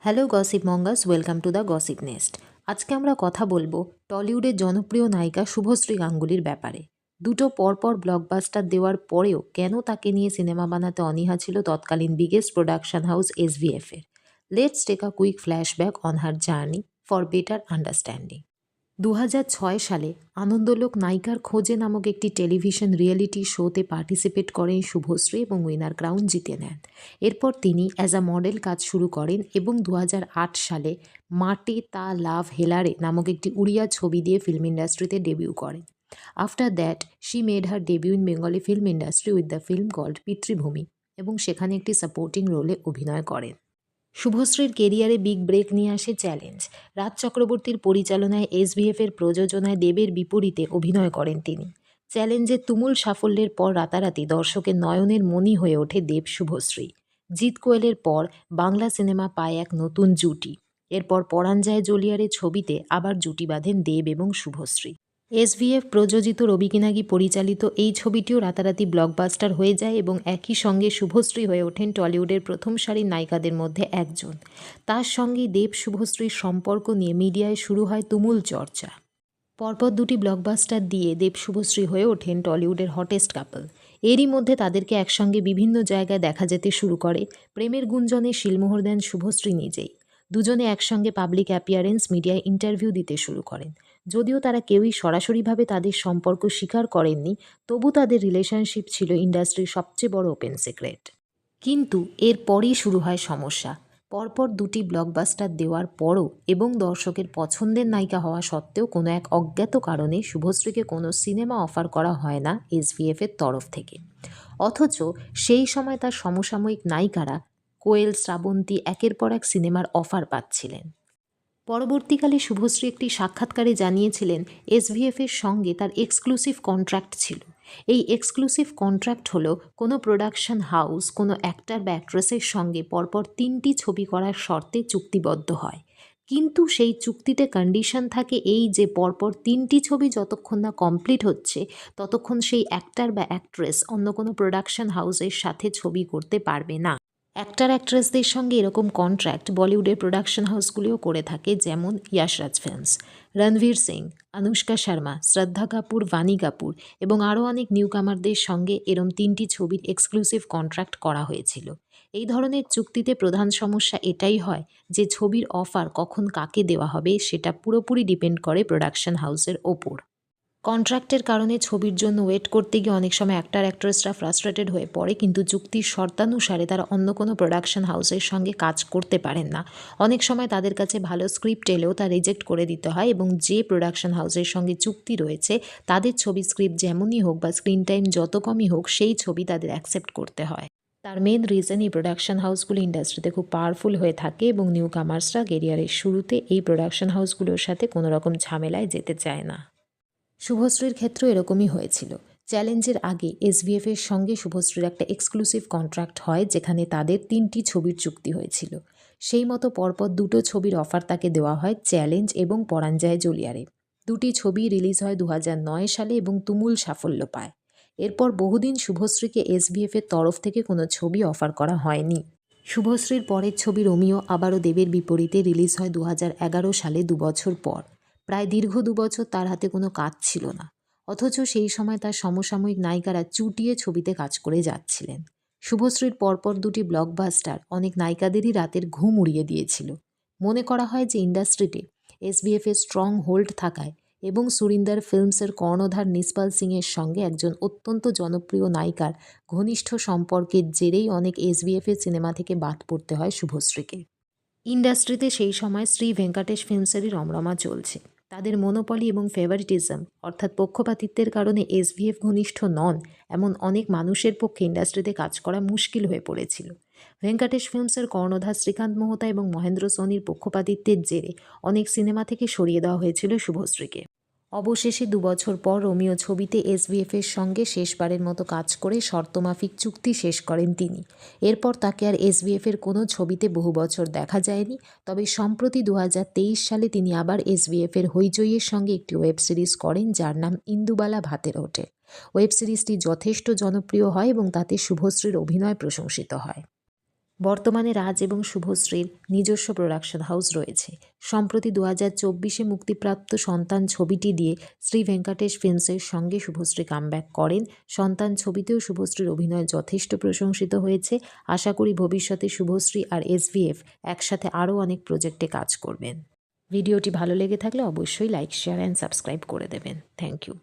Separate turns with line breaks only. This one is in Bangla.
Hello gossip mongers, welcome to the gossip nest. আজকে আমরা কথা বলবো টলিউডের জনপ্রিয় নায়িকা শুভশ্রী গাঙ্গুলির ব্যাপারে। দুটো পরপর ব্লকবাস্টার দেওয়ার পরেও কেন তাকে নিয়ে সিনেমা বানাতে অনীহা ছিল তৎকালীন বিগেস্ট প্রোডাকশন হাউস এসভিএফ এর। Let's take a quick flashback on her journey for better understanding. ২০০৬ সালে আনন্দলোক নায়িকার খোঁজে নামক একটি টেলিভিশন রিয়েলিটি শোতে পার্টিসিপেট করেন শুভশ্রী এবং উইনার ক্রাউন জিতে নেন। এরপর তিনি অ্যাজ আ মডেল কাজ শুরু করেন এবং ২০০৮ সালে মাটে তা লাভ হেলারে নামক একটি উড়িয়া ছবি দিয়ে ফিল্ম ইন্ডাস্ট্রিতে ডেবিউ করেন। After that she made her debut in Bengali film industry with the film called Pitribhumi এবং সেখানে একটি সাপোর্টিং রোলে অভিনয় করেন। শুভশ্রীর কেরিয়ারে বিগ ব্রেক নিয়ে আসে চ্যালেঞ্জ। রাজ চক্রবর্তীর পরিচালনায় এসভিএফ এর প্রযোজনায় দেবের বিপরীতে অভিনয় করেন তিনি। চ্যালেঞ্জের তুমুল সাফল্যের পর রাতারাতি দর্শকের নয়নের মণি হয়ে ওঠে দেব শুভশ্রী। জিৎ কোয়েলের পর বাংলা সিনেমা পায় এক নতুন জুটি। এরপর পরাণ যায় জ্বলিয়ারে ছবিতে আবার জুটি বাঁধেন দেব এবং শুভশ্রী। এসভিএফ প্রযোজিত রবি কিনাগি পরিচালিত এই ছবিটিও রাতারাতি ব্লকবাস্টার হয়ে যায় এবং একই সঙ্গে শুভশ্রী হয়ে ওঠেন টলিউডের প্রথম সারির নায়িকাদের মধ্যে একজন। তার সঙ্গেই দেব শুভশ্রীর সম্পর্ক নিয়ে মিডিয়ায় শুরু হয় তুমুল চর্চা। পরপর দুটি ব্লকবাস্টার দিয়ে দেব শুভশ্রী হয়ে ওঠেন টলিউডের হটেস্ট কাপল। এরই মধ্যে তাদেরকে একসঙ্গে বিভিন্ন জায়গায় দেখা যেতে শুরু করে। প্রেমের গুঞ্জনে শিলমোহর দেন শুভশ্রী নিজেই। দুজনে একসঙ্গে পাবলিক অ্যাপিয়ারেন্স, মিডিয়ায় ইন্টারভিউ দিতে শুরু করেন। যদিও তারা কেউই সরাসরিভাবে তাদের সম্পর্ক স্বীকার করেননি, তবু তাদের রিলেশনশিপ ছিল ইন্ডাস্ট্রির সবচেয়ে বড় ওপেন সিক্রেট। কিন্তু এরপরই শুরু হয় সমস্যা। পরপর দুটি ব্লকবাস্টার দেওয়ার পরও এবং দর্শকের পছন্দের নায়িকা হওয়া সত্ত্বেও কোনো এক অজ্ঞাত কারণে শুভশ্রীকে কোনো সিনেমা অফার করা হয় না এসভিএফ এর তরফ থেকে। অথচ সেই সময় তার সমসাময়িক নায়িকারা কোয়েল, শ্রাবন্তী একের পর এক সিনেমার অফার পাচ্ছিলেন। পরবর্তীকালে শুভশ্রী একটি সাক্ষাৎকারে জানিয়েছিলেন এসভিএফ এর সঙ্গে তার এক্সক্লুসিভ কন্ট্রাক্ট ছিল। এই এক্সক্লুসিভ কন্ট্রাক্ট হলো কোনো প্রোডাকশন হাউস কোনো অ্যাক্টর বা অ্যাক্ট্রেসের সঙ্গে পরপর ৩টি ছবি করার শর্তে চুক্তিবদ্ধ হয়। কিন্তু সেই চুক্তিতে কন্ডিশন থাকে এই যে পরপর ৩টি ছবি যতক্ষণ না কমপ্লিট হচ্ছে ততক্ষণ সেই অ্যাক্টর বা অ্যাক্ট্রেস অন্য কোনো প্রোডাকশন হাউসের সাথে ছবি করতে পারবে না। অ্যাক্টর অ্যাক্ট্রেসদের সঙ্গে এরকম কন্ট্রাক্ট বলিউডের প্রোডাকশন হাউসগুলিও করে থাকে, যেমন ইয়াশরাজ ফিল্মস। রণবীর সিং, অনুষ্কা শর্মা, শ্রদ্ধা কাপুর, বাণী কাপুর এবং আরও অনেক নিউকামারদের সঙ্গে এরম ৩টি ছবির এক্সক্লুসিভ কন্ট্রাক্ট করা হয়েছিল। এই ধরনের চুক্তিতে প্রধান সমস্যা এটাই হয় যে ছবির অফার কখন কাকে দেওয়া হবে সেটা পুরোপুরি ডিপেন্ড করে প্রোডাকশন হাউসের ওপর। কন্ট্রাক্টের কারণে ছবির জন্য ওয়েট করতে গিয়ে অনেক সময় অ্যাক্টর অ্যাক্ট্রেসরা ফ্রাস্ট্রেটেড হয়ে পড়ে, কিন্তু চুক্তির শর্তানুসারে তারা অন্য কোনো প্রোডাকশন হাউসের সঙ্গে কাজ করতে পারেন না। অনেক সময় তাদের কাছে ভালো স্ক্রিপ্ট এলেও তা রিজেক্ট করে দিতে হয় এবং যে প্রোডাকশন হাউসের সঙ্গে চুক্তি রয়েছে তাদের ছবির স্ক্রিপ্ট যেমনই হোক বা স্ক্রিন টাইম যত কমই হোক সেই ছবি তাদের অ্যাকসেপ্ট করতে হয়। তার মেন রিজন এই প্রোডাকশন হাউসগুলো ইন্ডাস্ট্রিতে খুব পাওয়ারফুল হয়ে থাকে এবং নিউ কামার্সরা কেরিয়ারের শুরুতে এই প্রোডাকশন হাউসগুলোর সাথে কোনো রকম ঝামেলায় যেতে চায় না। শুভশ্রীর ক্ষেত্রেও এরকমই হয়েছিল। চ্যালেঞ্জের আগে এসভিএফ এর সঙ্গে শুভশ্রীর একটা এক্সক্লুসিভ কন্ট্রাক্ট হয় যেখানে তাদের ৩টি ছবির চুক্তি হয়েছিল। সেই মতো পরপর দুটো ছবির অফার তাকে দেওয়া হয়, চ্যালেঞ্জ এবং পরাণ যায় জ্বলিয়ারে। দুটি ছবি রিলিজ হয় ২০০৯ সালে এবং তুমুল সাফল্য পায়। এরপর বহুদিন শুভশ্রীকে এসভিএফ এর তরফ থেকে কোনো ছবি অফার করা হয়নি। শুভশ্রীর পরের ছবি রোমিও আবারও দেবের বিপরীতে রিলিজ হয় ২০১১ সালে, ২ বছর পর। প্রায় দীর্ঘ ২ বছর তার হাতে কোনো কাজ ছিল না। অথচ সেই সময় তার সমসাময়িক নায়িকারা চুটিয়ে ছবিতে কাজ করে যাচ্ছিলেন। শুভশ্রীর পরপর দুটি ব্লকবাস্টার অনেক নায়িকাদেরই রাতের ঘুম উড়িয়ে দিয়েছিল। মনে করা হয় যে ইন্ডাস্ট্রিতে এসভিএফ এর স্ট্রং হোল্ড থাকায় এবং সুরিন্দর ফিল্মসের কর্ণধার নিসপাল সিংয়ের সঙ্গে একজন অত্যন্ত জনপ্রিয় নায়িকার ঘনিষ্ঠ সম্পর্কের জেরেই অনেক এসভিএফ এর সিনেমা থেকে বাদ পড়তে হয় শুভশ্রীকে। ইন্ডাস্ট্রিতে সেই সময় শ্রী ভেঙ্কটেশ ফিল্মসেরই রমরমা চলছে। তাদের মনোপলি এবং ফেভারিটিজম অর্থাৎ পক্ষপাতিত্বের কারণে এসভিএফ ঘনিষ্ঠ নন এমন অনেক মানুষের পক্ষে ইন্ডাস্ট্রিতে কাজ করা মুশকিল হয়ে পড়েছিল। ভেঙ্কটেশ ফিল্মসের কর্ণধার শ্রীকান্ত মোহতা এবং মহেন্দ্র সোনির পক্ষপাতিত্বের জেরে অনেক সিনেমা থেকে সরিয়ে দেওয়া হয়েছিল শুভশ্রীকে। অবশেষে ২ বছর পর রোমিও ছবিতে এসভিএফ এর সঙ্গে শেষবারের মতো কাজ করে শর্তমাফিক চুক্তি শেষ করেন তিনি। এরপর তাকে আর এসভিএফ এর কোনো ছবিতে বহু বছর দেখা যায়নি। তবে সম্প্রতি ২০২৩ সালে তিনি আবার এসভিএফ এর হইচইয়ের সঙ্গে একটি ওয়েব সিরিজ করেন যার নাম ইন্দুবালা ভাতের হোটেল। ওয়েব সিরিজটি যথেষ্ট জনপ্রিয় হয় এবং তাতে শুভশ্রীর অভিনয় প্রশংসিত হয়। বর্তমানে রাজ এবং শুভশ্রীর নিজস্ব প্রোডাকশন হাউস রয়েছে। সম্প্রতি 2024-এ মুক্তিপ্রাপ্ত সন্তান ছবিটি দিয়ে শ্রী ভেঙ্কটেশ ফিল্মসের সঙ্গে শুভশ্রী কামব্যাক করেন। সন্তান ছবিতেও শুভশ্রীর অভিনয় যথেষ্ট প্রশংসিত হয়েছে। আশা করি ভবিষ্যতে শুভশ্রী আর SVF একসাথে আরও অনেক প্রজেক্টে কাজ করবেন। ভিডিওটি ভালো লেগে থাকলে অবশ্যই লাইক, শেয়ার অ্যান্ড সাবস্ক্রাইব করে দেবেন। Thank you.